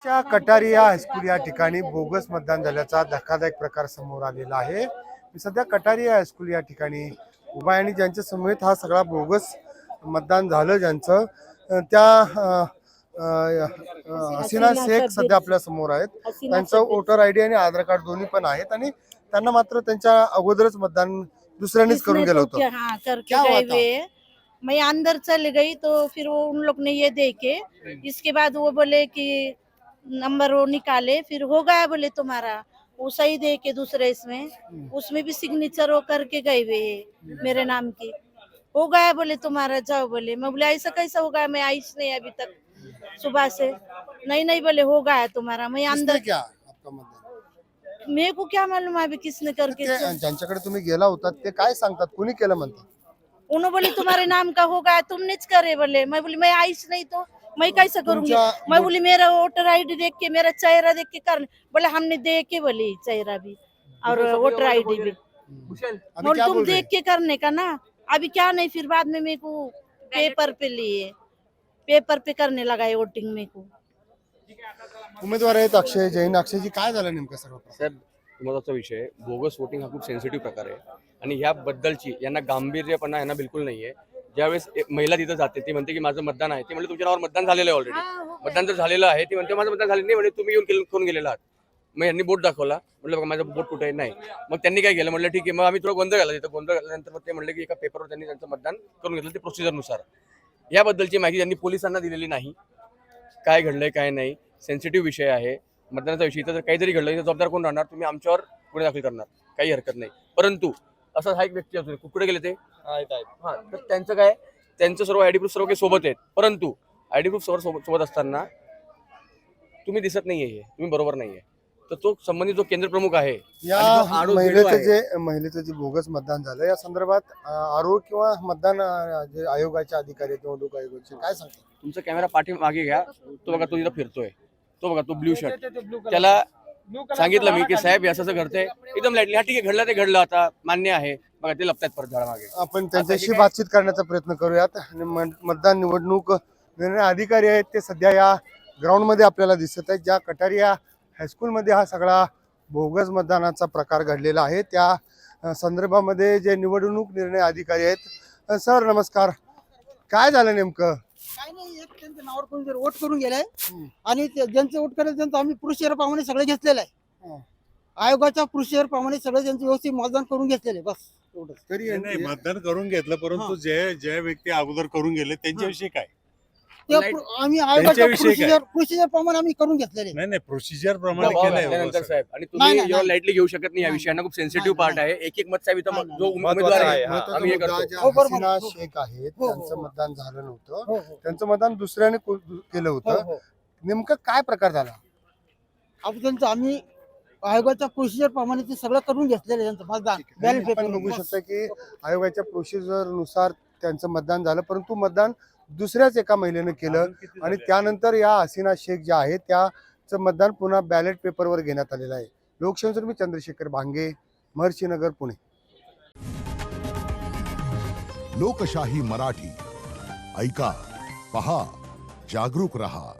च्या कटारिया हायस्कूल या ठिकाणी बोगस मतदान झाल्याचा धक्कादायक प्रकार समोर आलेला आहे। मी सध्या कटारिया हायस्कूल या ठिकाणी उभा आहे आणि ज्यांच्या समेत हा सगळा बोगस मतदान झालं ज्यांचं हसीना शेख सध्या आपल्या समोर आहेत। त्यांचं वोटर आयडी आणि आधार कार्ड दोन्ही पण आहेत आणि त्यांना मात्र त्यांच्या अगोदरच मतदान दुसऱ्यांनीच करून गेलं होतं। हाँ करके गए हुए। मैं अंदर चली गई तो फिर वो उन लोग ने ये देखे, इसके बाद वो बोले कि नंबर वो निकाले, फिर हो गया बोले तुम्हारा, वो सही दे के दूसरे इसमें उसमें भी सिग्नेचर वो करके गए हुए हैं मेरे नाम की। हो गया बोले तुम्हारा, जाओ बोले। मैं बोले ऐसा कैसा हो गया, मैं आई नहीं अभी तक सुबह से। नहीं नहीं बोले हो गया तुम्हारा। मैं अंदर क्या आपका मतदान मेरे को क्या मालूम अभी किसने करके। ज्यांच्याकडे तुम्ही गेला होता ते काय सांगतात, कोणी केलं म्हणतात? उन्होंने बोली तुम्हारे नाम का होगा, तुमने करे बोले। मैं बोली मैं आईच नहीं तो मैं कैसे करूंगी। मैं बोली मेरा वोटर आईडी देख के, मेरा चेहरा देख के कर। बोले हमने देख के बोली चेहरा भी और वोटर आईडी भी। बोले तुम देख के करने का ना, अभी क्या नहीं। फिर बाद में मेरे को पेपर पे लिए, पेपर पे करने लगा है वोटिंग मेरे को। उमेदवार आहेत अक्षय जैन। अक्षयजी काय झालं नेमकं सर्व? साहेब, महत्त्वाचा विषय बोगस वोटिंग हा खूप सेन्सिटिव्ह प्रकार आहे आणि ह्याबद्दलची यांना गांभीर्यपणा यांना बिलकुल नाहीये। ज्यावेळेस महिला तिथं जाते ती म्हणते की माझं मतदान आहे, ती म्हणजे तुमच्या नावावर मतदान झालेलं आहे ऑलरेडी। मतदान जर झालेलं आहे ती म्हणते माझं मतदान झालं नाही, म्हणजे तुम्ही येऊन करून गेलेला आहात। मग यांनी बोट दाखवला, म्हटलं बघा माझं बोट कुठे नाही। मग त्यांनी काय केलं, म्हटलं ठीक आहे। मग आम्ही थोडं गोंधळ घाला, तिथं गोंधळ घातल्यानंतर मग ते म्हणले की एका पेपरवर त्यांनी त्यांचं मतदान करून घेतलं ते प्रोसिजरनुसार। याबद्दलची माहिती त्यांनी पोलिसांना दिलेली नाही, काय घडलंय काय नाही। सेन्सिटिव्ह विषय आहे मतदानाचा विषय। तर काही जरी घडलं तर जबाबदार कोण राहणार? तुम्ही आमच्यावर गुन्हे दाखल करणार, काही हरकत नाही। परंतु असा हा एक व्यक्ती असतो, कुठे गेले ते हा, तर त्यांचं काय, त्यांचं सर्व आयडी प्रूफ सर्व काही सोबत आहेत, परंतु आयडी प्रूफ सर्व सोबत असताना तुम्ही दिसत नाहीये, हे तुम्ही बरोबर नाहीये। तर तो संबंधित जो केंद्र प्रमुख आहे या महिलेचं जे बोगस मतदान झालं या संदर्भात आरोग्य किंवा मतदान जे आयोगाचे अधिकारी निवडणूक आयोगाचे काय सांगतात? तुमचा कॅमेरा पाठी मागे घ्या, तो बघा तो इथं फिरतोय, तो बघा तो ब्ल्यू शर्ट। त्याला सांगितलं मी की साहेब असं असं घडतंय, एकदम लाईटली हा ठीक आहे घडलं ते घडलं, आता मान्य आहे। बघा ते लपतायत परत झाडा मागे। आपण त्यांच्याशी बातचीत करण्याचा प्रयत्न करूयात। आणि मतदान निवडणूक निर्णय अधिकारी आहेत ते सध्या या ग्राउंड मध्ये आपल्याला दिसत आहेत, ज्या कटारिया हायस्कूल मध्ये हा सगळा बोगस मतदानाचा प्रकार घडलेला आहे। त्या संदर्भामध्ये जे निवडणूक निर्णय अधिकारी आहेत, सर नमस्कार, काय झालं नेमकं? काय नाही, एक त्यांच्या नावावर कोणी जर वोट करून गेलाय आणि ज्यांचं वोट करायचं त्यांचं आम्ही प्रोसिजर प्रमाणे सगळं घेतलेलं आहे। आयोगाच्या प्रोसिजर प्रमाणे सगळं त्यांचं व्यवस्थित मतदान करून घेतलेले, बस एवढंच। तरी नाही मतदान करून घेतलं, परंतु ज्या व्यक्ती अगोदर करून गेले त्यांच्याविषयी काय? आम्ही आयोगाच्या प्रोसिजर प्रमाणे आम्ही करून घेतलेले। नाही प्रोसिजर प्रमाणे केलंय साहेब। आणि तुम्ही एवढं लाईटली घेऊ शकत नाही, या विषयांना खूप सेन्सिटिव्ह पार्ट आहे। एक एक मत साहेब इथं जो उमेदवार आहे आम्ही हे करतो। हसीना शेख आहेत, त्यांचं मतदान झालं नव्हतं, त्यांचं मतदान दुसऱ्याने केलं होतं। नेमकं काय प्रकार झाला? आपण त्यांचं आम्ही आयोगाच्या प्रोसिजर प्रमाणे ते सगळं करून घेतलेलं आहे त्यांचं मतदान। बॅलेट पेपर बघू शकता की आयोगाच्या प्रोसिजर नुसार त्यांचं मतदान झालं, परंतु मतदान दुसऱ्याच एका महिलेने केलं आणि त्यानंतर या हसीना शेख ज्या आहेत त्याचं मतदान पुन्हा बॅलेट पेपरवर घेण्यात आलेलं आहे। लोकशाहीसाठी मी चंद्रशेखर भांगे, महर्षीनगर, पुणे। लोकशाही मराठी ऐका, पहा, जागरूक रहा।